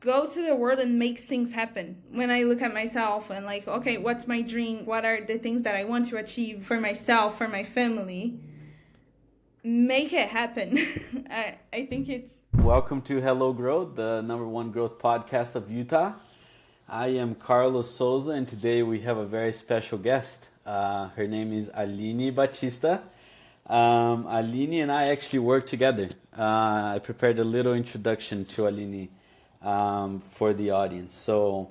go to the world and make things happen. When I look at myself and like, okay, what's my dream? What are the things that I want to achieve for myself, for my family? Make it happen. I think it's... Welcome to Hello Growth, the #1 growth podcast of Utah. I am Carlos Souza, and today we have a very special guest. Her name is Aline Batista. Aline and I actually work together. I prepared a little introduction to Aline for the audience. So,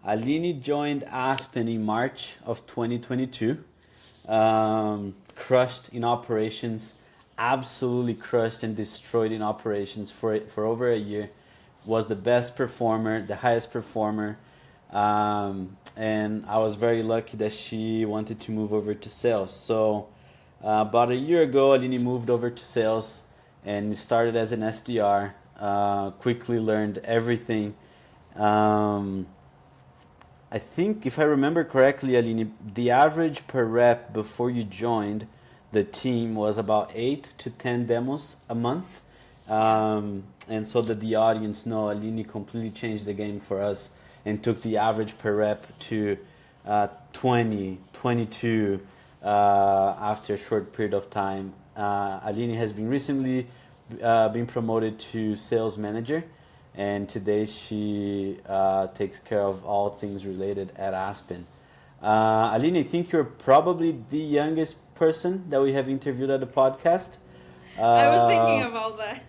Aline joined Aspen in March of 2022. Crushed in operations, absolutely crushed and destroyed in operations for over a year. Was the best performer, the highest performer. And I was very lucky that she wanted to move over to sales. So about a year ago, Aline moved over to sales and started as an SDR. Quickly learned everything. I think, if I remember correctly, Aline, the average per rep before you joined the team was about 8 to 10 demos a month. And so that the audience know, Aline completely changed the game for us and took the average per rep to 20, 22 after a short period of time. Aline has been recently been promoted to sales manager, and today she takes care of all things related at Aspen. Aline, I think you're probably the youngest person that we have interviewed at the podcast. I was thinking about that.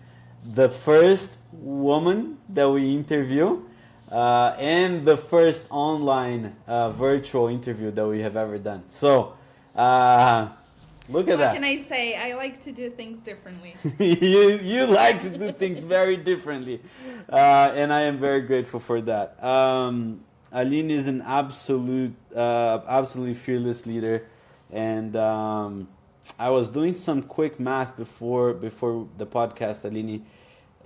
The first woman that we interview, and the first online virtual interview that we have ever done. So, look at that. What can I say? I like to do things differently. you like to do things very differently, and I am very grateful for that. Aline is an absolutely fearless leader, and I was doing some quick math before the podcast, Aline,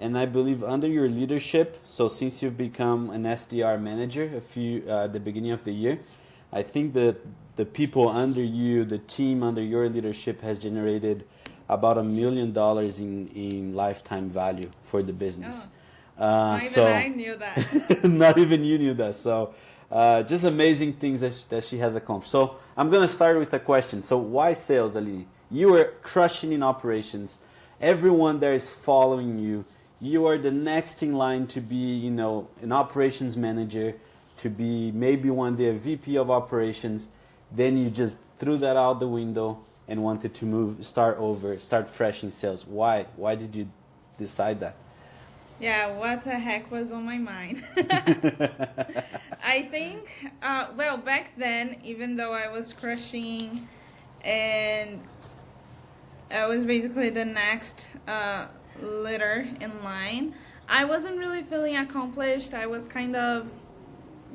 and I believe under your leadership, so since you've become an SDR manager at the beginning of the year, I think that the people under you, the team under your leadership, has generated about $1 million in lifetime value for the business. Oh. Not even I knew that. Not even you knew that. So just amazing things that she has accomplished. So I'm going to start with a question. So why sales, Aline? You are crushing in operations. Everyone there is following you. You are the next in line to be, an operations manager, to be maybe one day a VP of operations. Then you just threw that out the window and wanted to start fresh in sales. Why? Why did you decide that? Yeah, what the heck was on my mind? I think, back then, even though I was crushing and I was basically the next leader in line, I wasn't really feeling accomplished. I was kind of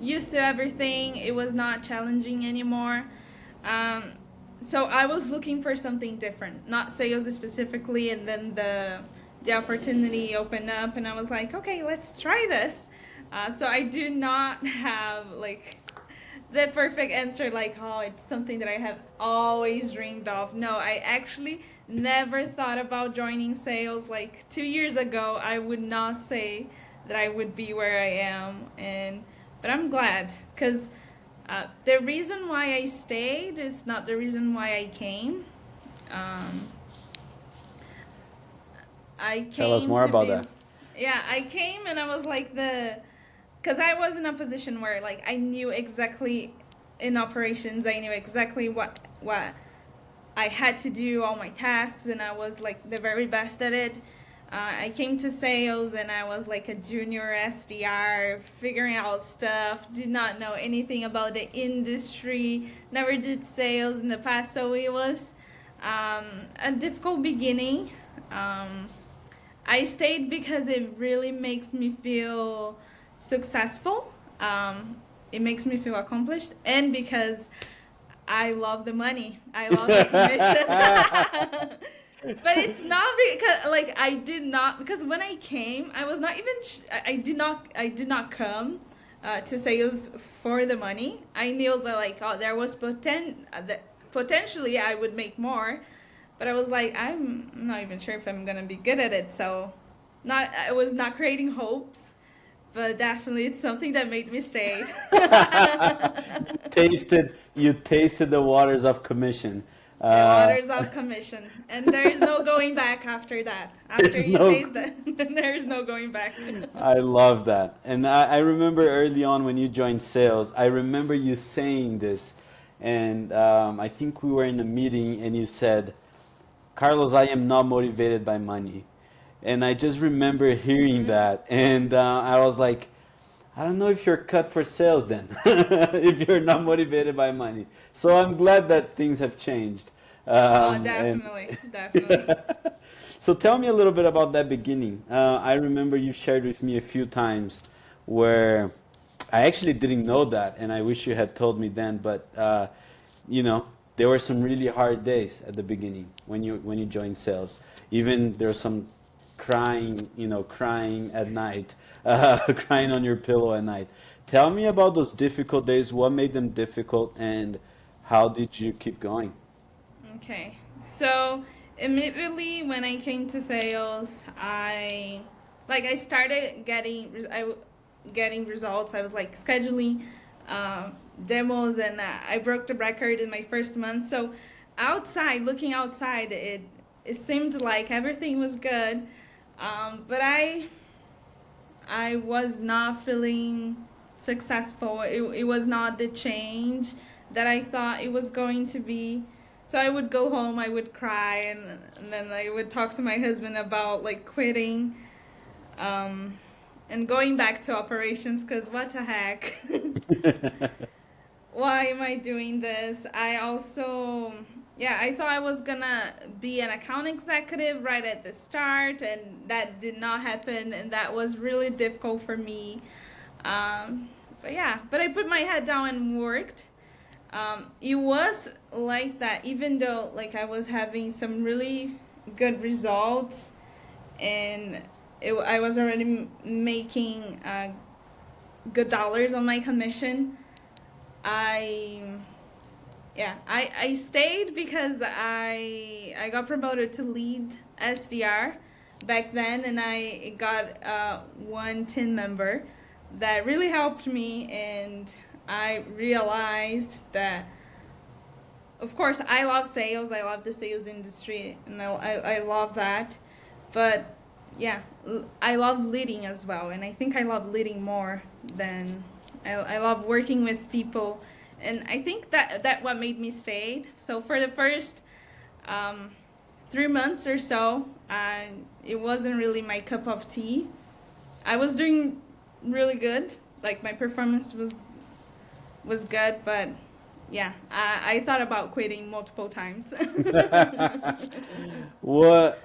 used to everything. It was not challenging anymore. So I was looking for something different, not sales specifically, and then the opportunity opened up and I was like, okay, let's try this. So I do not have the perfect answer, it's something that I have always dreamed of. No, I actually never thought about joining sales. 2 years ago, I would not say that I would be where I am, but I'm glad, because the reason why I stayed is not the reason why I came. Tell us more about that. Yeah, I came and I was because I was in a position where I knew exactly in operations, I knew exactly what I had to do, all my tasks, and I was the very best at it. I came to sales and I was a junior SDR, figuring out stuff, did not know anything about the industry, never did sales in the past, so it was a difficult beginning. I stayed because it really makes me feel successful. It makes me feel accomplished, and because I love the money. I love the commission. But it's not because because when I came, I was not even I did not come to sales for the money. I knew that there was potentially I would make more, but I was I'm not even sure if I'm gonna be good at it. So I was not creating hopes but definitely it's something that made me stay. You tasted the waters of commission. The Uh, waters of commission, and there is no going back after that. After there's you no. taste that, there is no going back. I love that. And I remember early on when you joined sales, I remember you saying this. And I think we were in a meeting and you said, Carlos, I am not motivated by money. And I just remember hearing that. And I was like, I don't know if you're cut for sales then, if you're not motivated by money. So I'm glad that things have changed. Oh, And definitely, definitely. so tell me a little bit about that beginning. I remember you shared with me a few times where I actually didn't know that, and I wish you had told me then. But you know, there were some really hard days at the beginning when you joined sales. Even there was some crying, crying at night, crying on your pillow at night. Tell me about those difficult days. What made them difficult, and how did you keep going? Okay. So immediately when I came to sales, I started getting results. I was like scheduling demos, and I broke the record in my first month. So looking outside, it seemed like everything was good, but I was not feeling successful. It was not the change that I thought it was going to be. So I would go home, I would cry, and then I would talk to my husband about like quitting, and going back to operations, because what the heck? Why am I doing this? I also, yeah, I thought I was gonna be an account executive right at the start, and that did not happen, and that was really difficult for me. But I put my head down and worked. It was like that, even though like I was having some really good results, and I was already making good dollars on my commission. I I stayed because I got promoted to lead SDR back then, and I got one team member that really helped me, and I realized that, of course, I love sales. I love the sales industry, and I love that. But yeah, I love leading as well, and I think I love leading more than I love working with people, and I think that what made me stay. So for the first 3 months or so, it wasn't really my cup of tea. I was doing really good, like my performance was good, but yeah, I thought about quitting multiple times. What?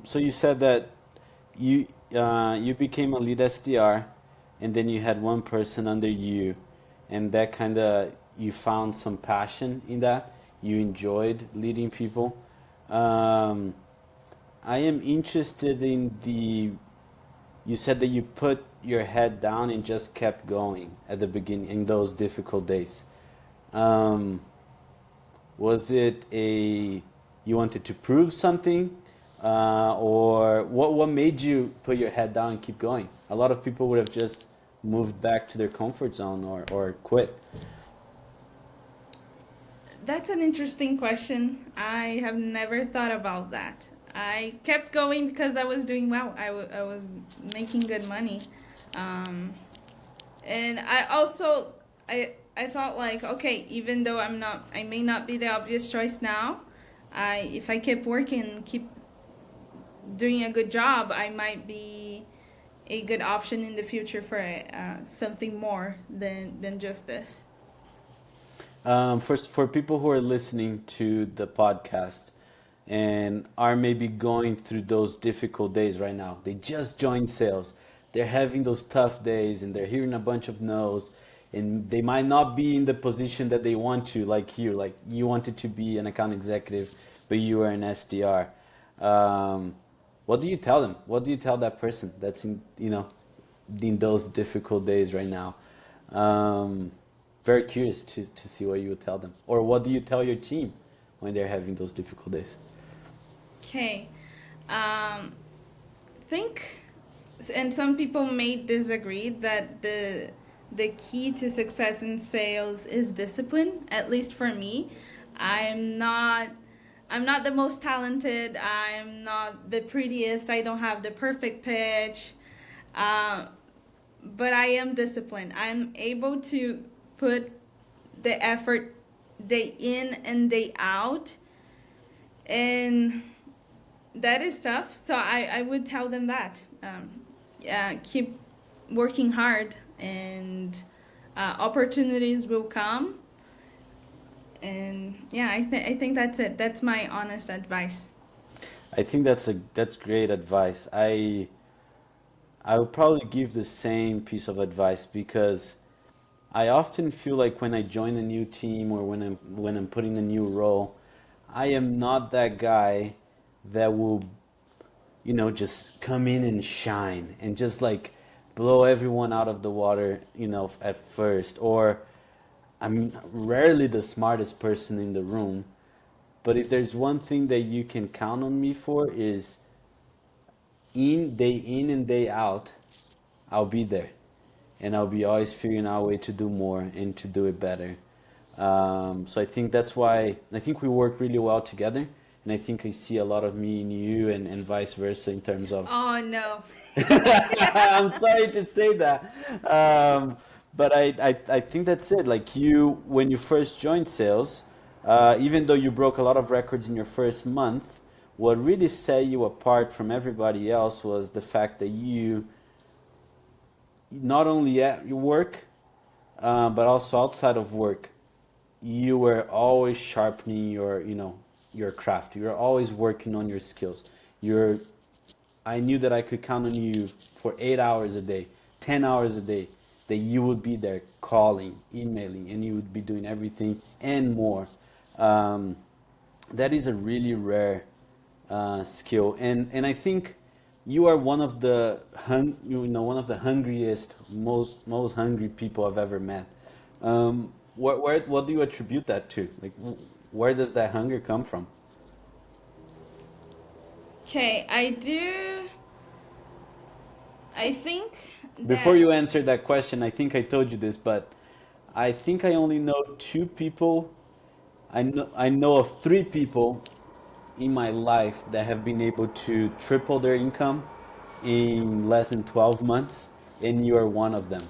So you said that you became a lead SDR, and then you had one person under you, and that kind of you found some passion in that. You enjoyed leading people. Um, I am interested in the. You said that you put your head down and just kept going at the beginning in those difficult days. Um, was it a you wanted to prove something, or what made you put your head down and keep going? A lot of people would have just moved back to their comfort zone or quit. That's an interesting question. I have never thought about that. I kept going because I was doing well. I was making good money. Um, and I also, I thought like, okay, even though I may not be the obvious choice now, if I keep working, keep doing a good job, I might be a good option in the future for something more than just this. For people who are listening to the podcast and are maybe going through those difficult days right now, they just joined sales. They're having those tough days and they're hearing a bunch of no's, and they might not be in the position that they want to, like you wanted to be an account executive, but you were an SDR. Um, what do you tell them? What do you tell that person that's in those difficult days right now? Um, Very curious to see what you would tell them. Or what do you tell your team when they're having those difficult days? Okay. Think and some people may disagree that the key to success in sales is discipline. At least for me, I'm not I'm not the most talented. I'm not the prettiest. I don't have the perfect pitch. Uh, but I am disciplined. I'm able to put the effort day in and day out, and that is tough. So I would tell them that. Yeah, keep working hard, and opportunities will come. And yeah, I think that's it. That's my honest advice. I think that's great advice. I would probably give the same piece of advice because I often feel like when I join a new team or when I'm putting a new role, I am not that guy that will, just come in and shine and just like blow everyone out of the water, at first. Or I'm rarely the smartest person in the room, but if there's one thing that you can count on me for is in and day out, I'll be there, and I'll be always figuring out a way to do more and to do it better. So I think that's why I think we work really well together, and I think I see a lot of me in you, and vice versa in terms of. Oh no. I'm sorry to say that, but I think that's it. Like you, when you first joined sales, even though you broke a lot of records in your first month, what really set you apart from everybody else was the fact that you not only at your work, but also outside of work, you were always sharpening your craft. You were always working on your skills. You're, I knew that I could count on you for 8 hours a day, 10 hours a day, that you would be there calling, emailing, and you would be doing everything and more. Um, that is a really rare skill, and I think you are one of the one of the hungriest, most hungry people I've ever met. What do you attribute that to? Like, where does that hunger come from? Okay, I do. I think Before that. you answer that question, I think I told you this, but I think I only know two people. I know of three people in my life that have been able to triple their income in less than 12 months, and you are one of them.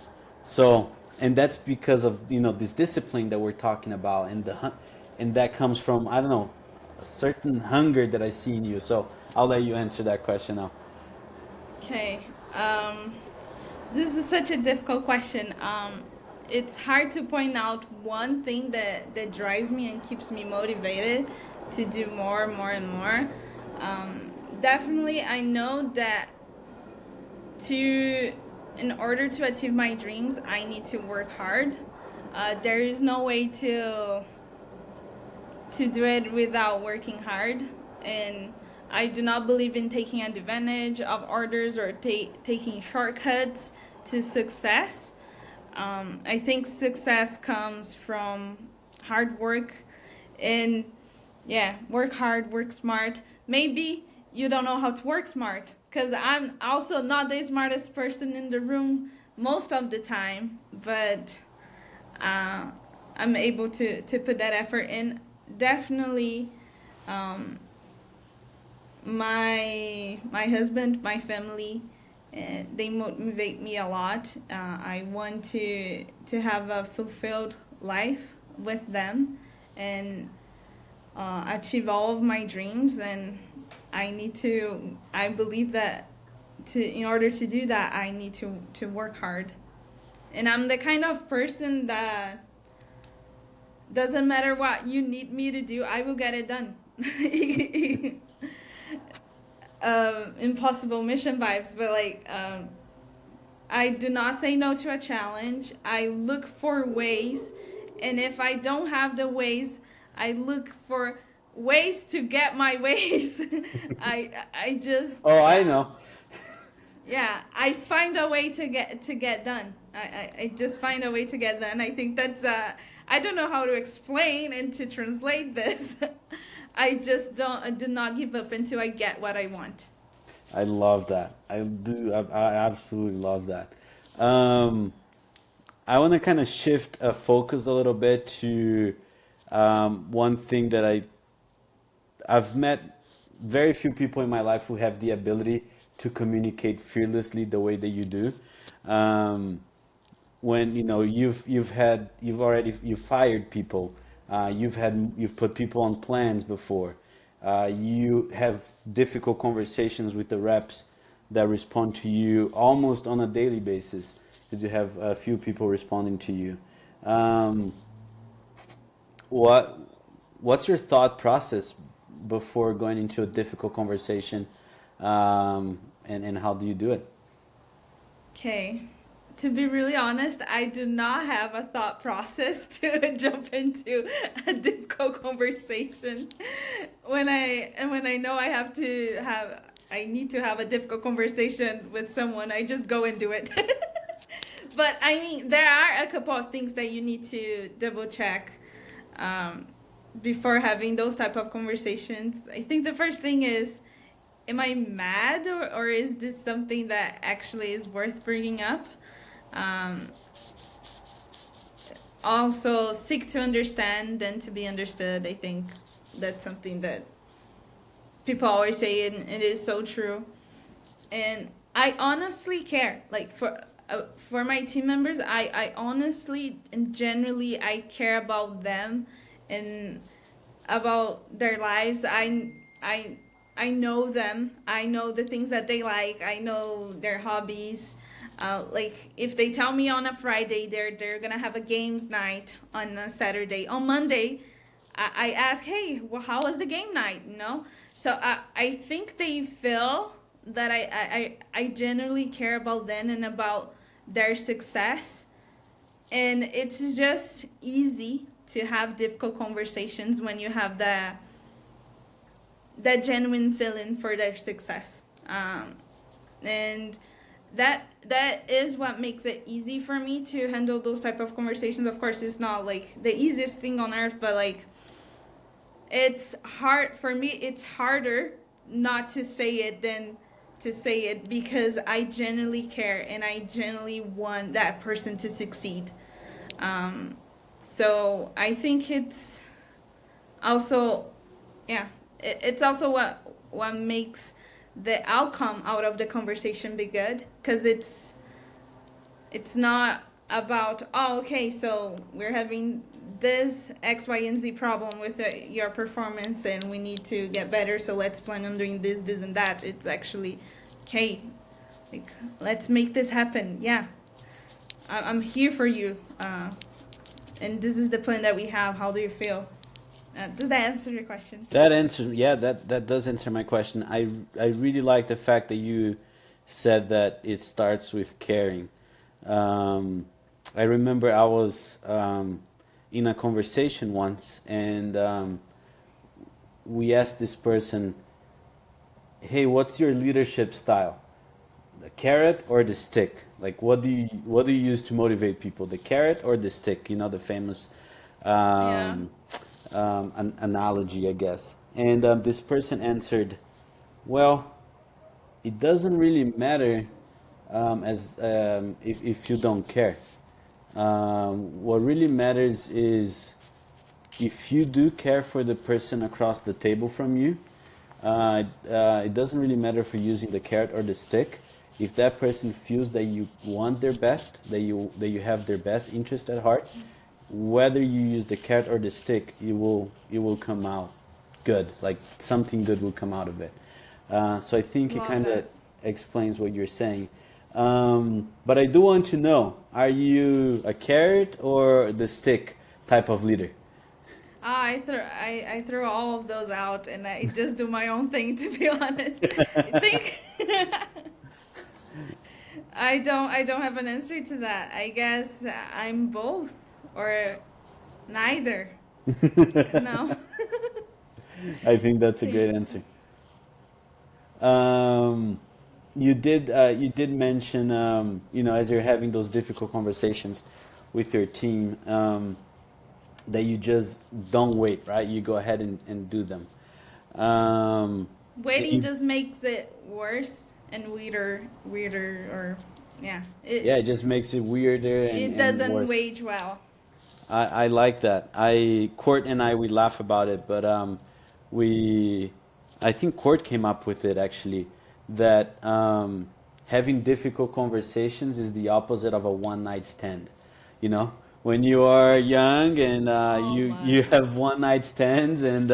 So, and that's because of this discipline that we're talking about, and and that comes from, I don't know, a certain hunger that I see in you. So I'll let you answer that question now. Okay. This is such a difficult question. It's hard to point out one thing that drives me and keeps me motivated to do more, more, and more. Definitely, I know that to in order to achieve my dreams, I need to work hard. There is no way to do it without working hard, and I do not believe in taking advantage of orders or taking shortcuts to success. I think success comes from hard work, and yeah, work hard, work smart. Maybe you don't know how to work smart, because I'm also not the smartest person in the room most of the time, but uh, I'm able to put that effort in. Definitely, um, my husband, my family, they motivate me a lot. I want to have a fulfilled life with them, and achieve all of my dreams. And I believe that in order to do that, I need to work hard. And I'm the kind of person that doesn't matter what you need me to do, I will get it done. Impossible mission vibes, but like, I do not say no to a challenge. I look for ways, and if I don't have the ways, I look for ways to get my ways. I just Oh, I know. yeah, I find a way to get done. I just find a way to get done. I think that's I don't know how to explain and to translate this. I just do not give up until I get what I want. I love that. I do. I absolutely love that. Um, I want to kind of shift a focus a little bit to one thing that I've met very few people in my life who have the ability to communicate fearlessly the way that you do. Um, when you've fired people, you've put people on plans before, you have difficult conversations with the reps that respond to you almost on a daily basis because you have a few people responding to you. um, what what's your thought process before going into a difficult conversation, and how do you do it? Okay. To be really honest, I do not have a thought process to jump into a difficult conversation. When I know I need to have a difficult conversation with someone, I just go and do it. But I mean, there are a couple of things that you need to double check um, before having those type of conversations. I think the first thing is, am I mad, or is this something that actually is worth bringing up? Um, Also, seek to understand and to be understood. I think that's something that people always say, and it is so true. And I honestly care. Like for my team members, I honestly and genuinely I care about them and about their lives. I know them. I know the things that they like. I know their hobbies. Like if they tell me on a Friday they're gonna have a games night on a Saturday. On Monday, I ask, hey, well, how was the game night? You know. So I think they feel that I genuinely care about them and about their success, and it's just easy to have difficult conversations when you have that genuine feeling for their success. And that is what makes it easy for me to handle those type of conversations. Of course, it's not like the easiest thing on earth, but like it's hard for me. It's harder not to say it than to say it because I genuinely care and I genuinely want that person to succeed. Um, so I think it's also, yeah, it's also what makes the outcome out of the conversation be good, because it's not about, oh, okay, so we're having this X, Y, and Z problem with your performance and we need to get better, so let's plan on doing this and that. It's actually, okay, like, let's make this happen. Yeah, I'm here for you, and this is the plan that we have. How do you feel? Does that answer your question? That answers, yeah, that does answer my question. I really like the fact that you said that it starts with caring. Um, I remember I was in a conversation once, and we asked this person, "Hey, what's your leadership style? The carrot or the stick? Like, what do you use to motivate people? The carrot or the stick? You know, the famous Yeah. um, an analogy, I guess." And this person answered, "Well, it doesn't really matter as if you don't care. What really matters is if you do care for the person across the table from you. It doesn't really matter for using the carrot or the stick. If that person feels that you want their best, that you have their best interest at heart, whether you use the carrot or the stick, it will come out good. Like something good will come out of it. So I think it Love kind of that. explains what you're saying. But I do want to know: are you a carrot or the stick type of leader? I throw all of those out and I just do my own thing, to be honest. I think I don't have an answer to that. I guess I'm both or neither. No. I think that's a great Okay. answer. Um, you did mention, as you're having those difficult conversations with your team, that you just don't wait, right? You go ahead and do them. Um, Waiting just makes it worse and weirder, or yeah, Yeah, it just makes it weirder it and doesn't worse. wage well. I like that. Court and I, we laugh about it, but we, I think Court came up with it actually, that having difficult conversations is the opposite of a one night stand. You know, when you are young and Oh you my. have one night stands, and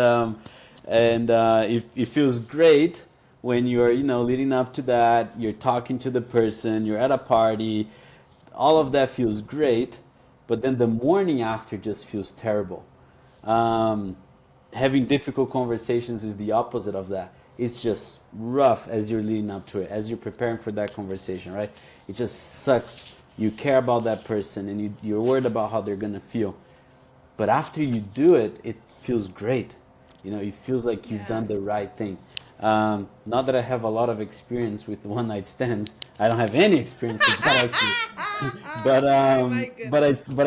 it feels great when you're, you know, leading up to that. You're talking to the person. You're at a party. All of that feels great, but then the morning after just feels terrible. Um, Having difficult conversations is the opposite of that. It's just rough as you're leading up to it, as you're preparing for that conversation, right? It just sucks. You care about that person and you're worried about how they're gonna feel. But after you do it, it feels great. You know, it feels like you've Yeah. done the right thing. Not that I have a lot of experience with one night stands. I don't have any experience with that actually. But Oh my goodness.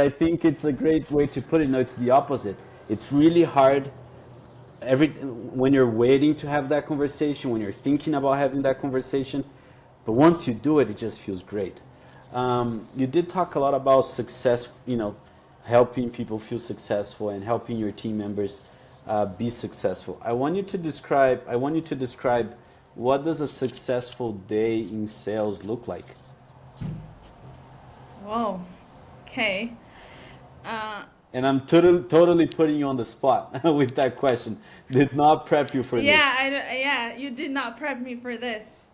I think it's a great way to put it. No, it's the opposite. It's really hard when you're waiting to have that conversation, when you're thinking about having that conversation, but once you do it, it just feels great. You did talk a lot about success, you know, helping people feel successful and helping your team members be successful. I want you to describe what does a successful day in sales look like. Whoa. Okay. Uh, And I'm totally putting you on the spot with that question. Did not prep you for this. yeah, yeah, you did not prep me for this.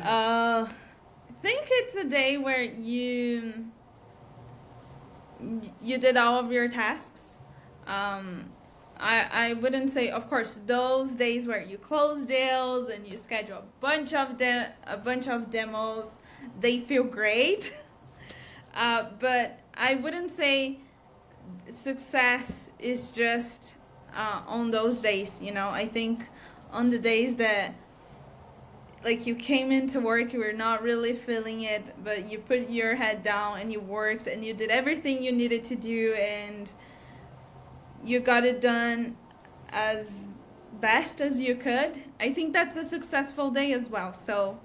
I think it's a day where you did all of your tasks. I wouldn't say, of course, those days where you close deals and you schedule a bunch of demos, they feel great. But I wouldn't say success is just on those days. You know, I think on the days that like you came into work, you were not really feeling it, but you put your head down and you worked and you did everything you needed to do, and you got it done as best as you could. I think that's a successful day as well. So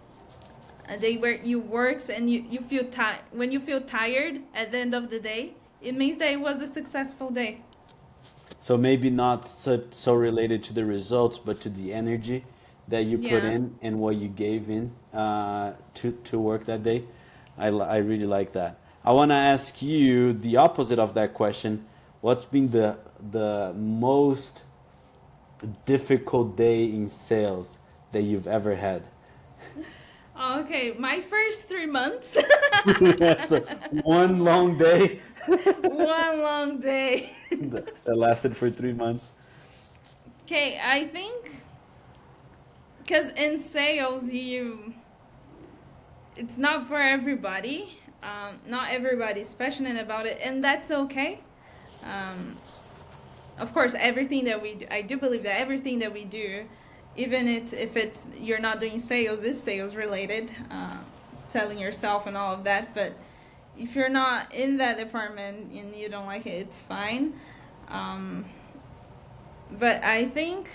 a day where you worked and you feel tired. When you feel tired at the end of the day, it means that it was a successful day. So maybe not so related to the results, but to the energy that you put Yeah. in and what you gave in to work that day. I really like that. I want to ask you the opposite of that question. What's been the most difficult day in sales that you've ever had? Okay, my first 3 months, So one long day one long day. that lasted for 3 months. Okay, I think because in sales it's not for everybody. Not everybody's passionate about it, and that's okay. Um, of course, everything that we do, I do believe that everything that we do, even if it's you're not doing sales, is sales related, selling yourself and all of that. But if you're not in that department and you don't like it, it's fine. Um, but I think,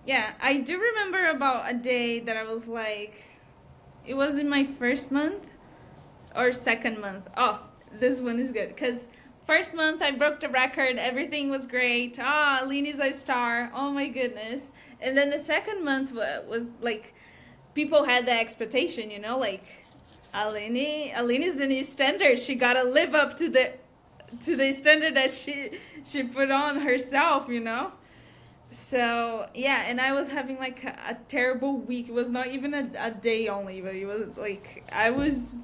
yeah, I do remember about a day that I was like, it was in my first month or second month. Oh, this one is good because first month I broke the record. Everything was great. Ah, Aline is a star. Oh my goodness. And then the second month was like people had the expectation, you know, like Aline is the new standard. She gotta live up to the standard that she put on herself, you know. So yeah, and I was having like a terrible week. It was not even a day only, but it was like I was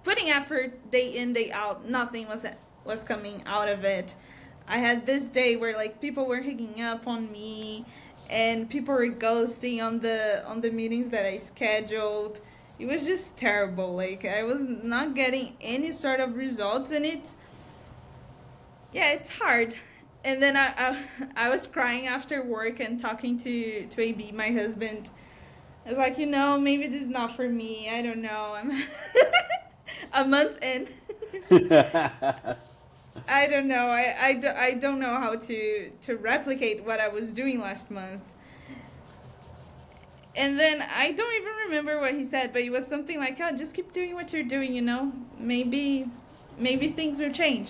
putting effort day in day out. Nothing was coming out of it. I had this day where like people were hanging up on me, and people were ghosting on the meetings that I scheduled. It was just terrible. Like I was not getting any sort of results, and it's hard. And then I was crying after work and talking to AB, my husband. I was like, maybe this is not for me. I don't know. I'm a month in. I don't know. I don't know how to replicate what I was doing last month. And then I don't even remember what he said, but it was something like, "Oh, just keep doing what you're doing. Maybe things will change."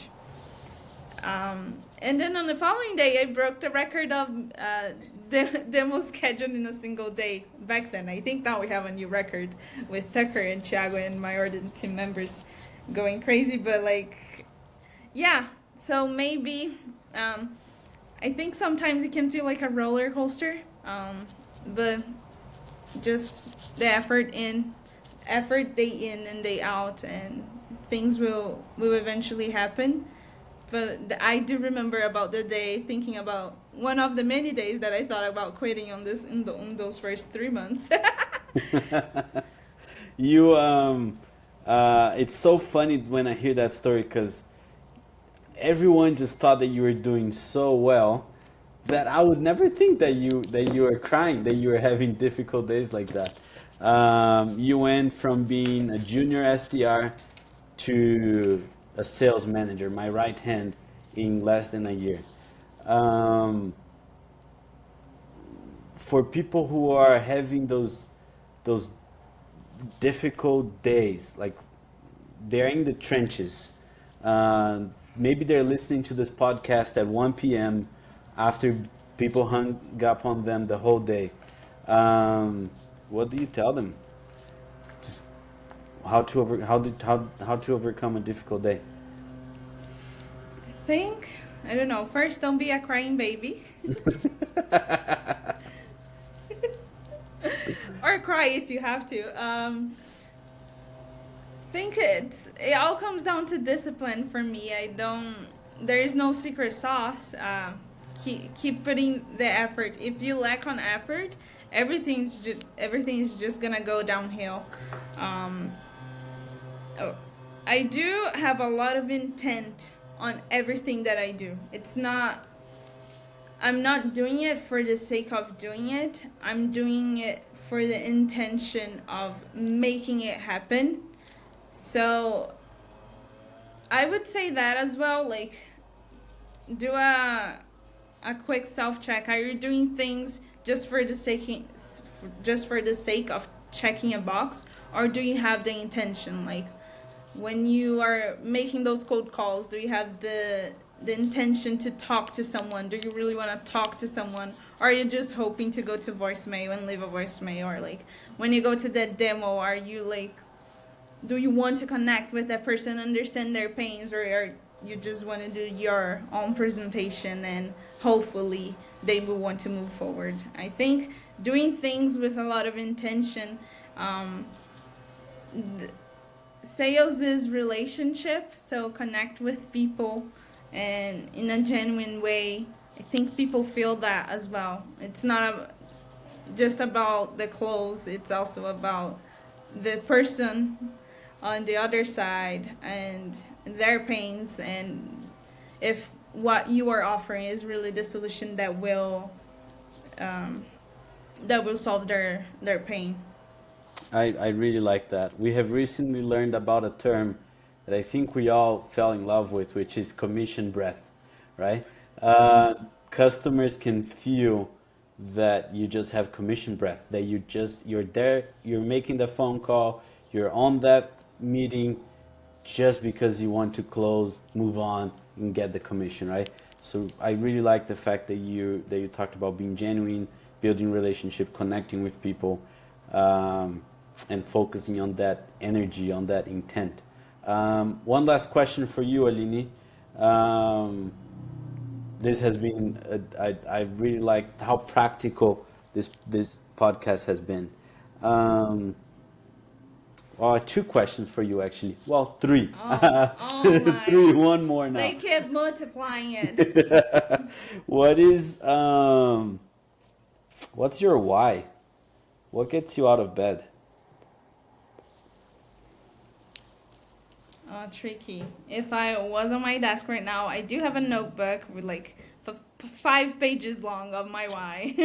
And then on the following day, I broke the record of demo scheduled in a single day. Back then, I think now we have a new record with Tucker and Thiago and my other team members going crazy. But like, yeah. So maybe I think sometimes it can feel like a roller coaster. But just the effort day in and day out, and things will eventually happen. But I do remember about the day, thinking about one of the many days that I thought about quitting on this in those first 3 months. You it's so funny when I hear that story because everyone just thought that you were doing so well that I would never think that you were crying, that you were having difficult days like that. You went from being a junior SDR to a sales manager, my right hand, in less than a year. Um, for people who are having those difficult days, like they're in the trenches. Maybe they're listening to this podcast at 1 p.m. after people hung up on them the whole day. What do you tell them? Just how to overcome a difficult day. I don't know. First, don't be a crying baby. Or cry if you have to. Think it all comes down to discipline for me. There is no secret sauce. Keep putting the effort. If you lack on effort, everything's just gonna go downhill. Oh, I do have a lot of intent on everything that I do. I'm not doing it for the sake of doing it. I'm doing it for the intention of making it happen. So I would say that as well. Like, do a quick self check. Are you doing things just for the sake of checking a box, or do you have the intention? Like, when you are making those cold calls, do you have the intention to talk to someone? Do you really want to talk to someone? Or are you just hoping to go to voicemail and leave a voicemail? Or like, when you go to that demo, are you like, do you want to connect with that person, understand their pains, or are you just want to do your own presentation and hopefully they will want to move forward? I think doing things with a lot of intention. Sales is relationship, so connect with people and in a genuine way. I think people feel that as well. It's not just about the clothes, it's also about the person on the other side and their pains, and if what you are offering is really the solution that will solve their pain. I really like that. We have recently learned about a term that I think we all fell in love with, which is commission breath, right? Customers can feel that you just have commission breath, that you're there, you're making the phone call, you're on that meeting just because you want to close, move on, and get the commission, right? So I really like the fact that you talked about being genuine, building relationship, connecting with people, and focusing on that energy, on that intent. One last question for you, Aline. This has been, I really like how practical this podcast has been. Two questions for you, actually. Well, three. Oh my. Three, one more now. They kept multiplying it. What's your why? What gets you out of bed? Oh, tricky. If I was on my desk right now, I do have a notebook with like 5 pages long of my why.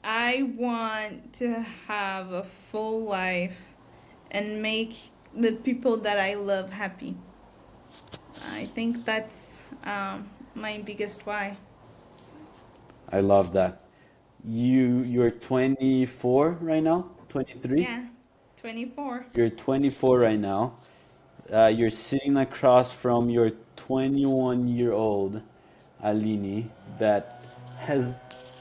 I want to have a full life and make the people that I love happy. I think that's my biggest why. I love that. You're 24 right now? 23? Yeah, 24. You're 24 right now. You're sitting across from your 21-year-old Aline that has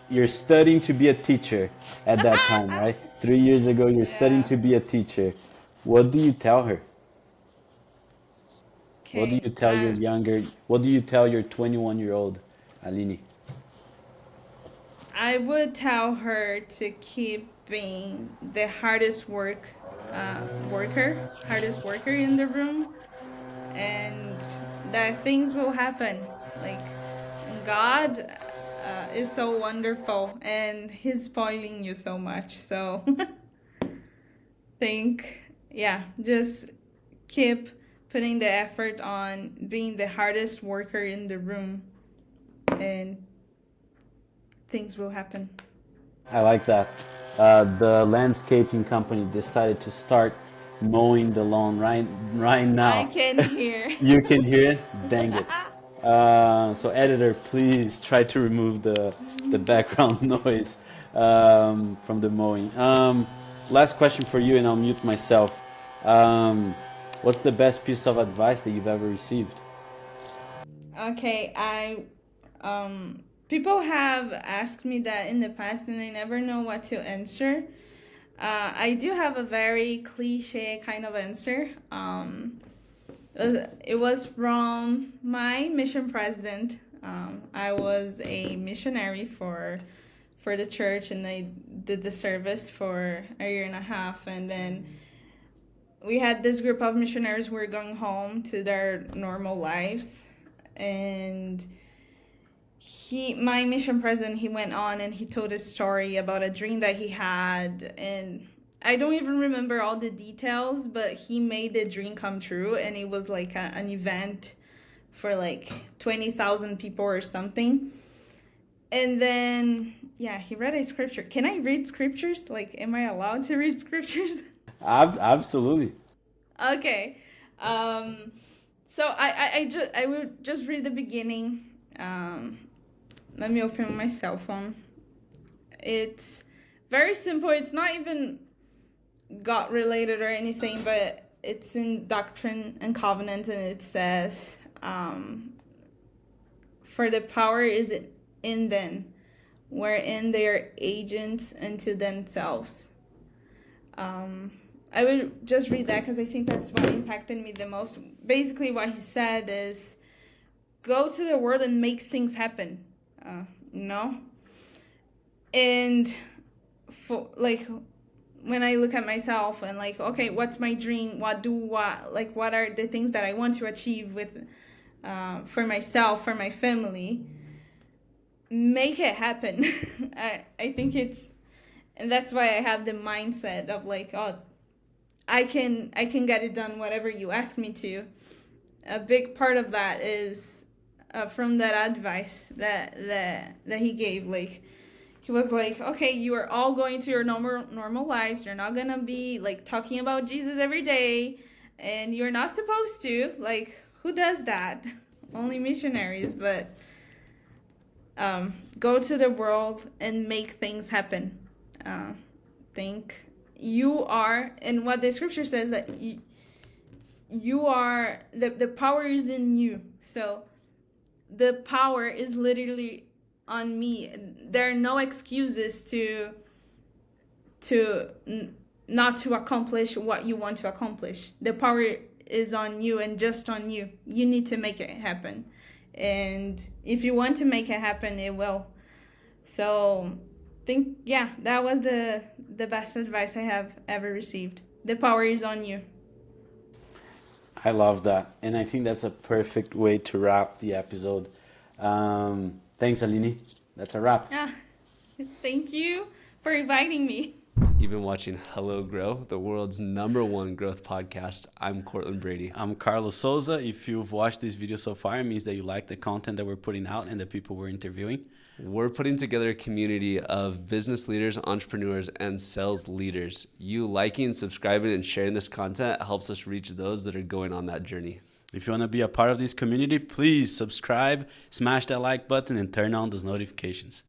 you're studying to be a teacher at that time, right? 3 years ago, you're studying Yeah. to be a teacher. What do you tell her? What do Okay. you tell your younger? What do you tell your 21-year-old Aline? I would tell her to keep being the hardest worker in the room, and that things will happen. Like, God is so wonderful, and He's spoiling you so much. So, yeah, just keep putting the effort on being the hardest worker in the room, and things will happen. I like that. The landscaping company decided to start mowing the lawn right I now. can hear. You can hear it? Dang it. So editor, please try to remove the background noise from the mowing. Last question for you, and I'll mute myself. What's the best piece of advice that you've ever received? Okay, people have asked me that in the past, and I never know what to answer. I do have a very cliche kind of answer. It was from my mission president. I was a missionary for the church, and I did the service for a year and a half, and then we had this group of missionaries who were going home to their normal lives, and my mission president, he went on and he told a story about a dream that he had, and I don't even remember all the details, but he made the dream come true, and it was like an event for like 20,000 people or something. And then, yeah, he read a scripture. Can I read scriptures? Like, am I allowed to read scriptures? Absolutely. Okay. So I will just read the beginning. Let me open my cell phone. It's very simple. It's not even God related or anything, but it's in Doctrine and Covenants, and it says, "For the power is in them, wherein they are agents unto themselves." I would just read that because I think that's what impacted me the most. Basically, what he said is, go to the world and make things happen. You know? And for like, when I look at myself and like, okay, what's my dream? What are the things that I want to achieve with, for myself, for my family? Make it happen. I think and that's why I have the mindset of like, oh, I can get it done, whatever you ask me to. A big part of that is from that advice that he gave. Like, he was like, okay, you are all going to your normal lives. You're not gonna be like talking about Jesus every day, and you're not supposed to. Like, who does that? Only missionaries. But go to the world and make things happen. Think you are, and what the scripture says, that you are, the power is in you. So the power is literally on me. There are no excuses to not to accomplish what you want to accomplish. The power is on you, and just on you. You need to make it happen, and if you want to make it happen, it will. So that was the best advice I have ever received. The power is on you. I love that. And I think that's a perfect way to wrap the episode. Thanks, Aline. That's a wrap. Thank you for inviting me. You've been watching Hello Grow, the world's #1 growth podcast. I'm Cortland Brady. I'm Carlos Souza. If you've watched this video so far, it means that you like the content that we're putting out and the people we're interviewing. We're putting together a community of business leaders, entrepreneurs, and sales leaders. You liking, subscribing, and sharing this content helps us reach those that are going on that journey. If you want to be a part of this community, please subscribe, smash that like button, and turn on those notifications.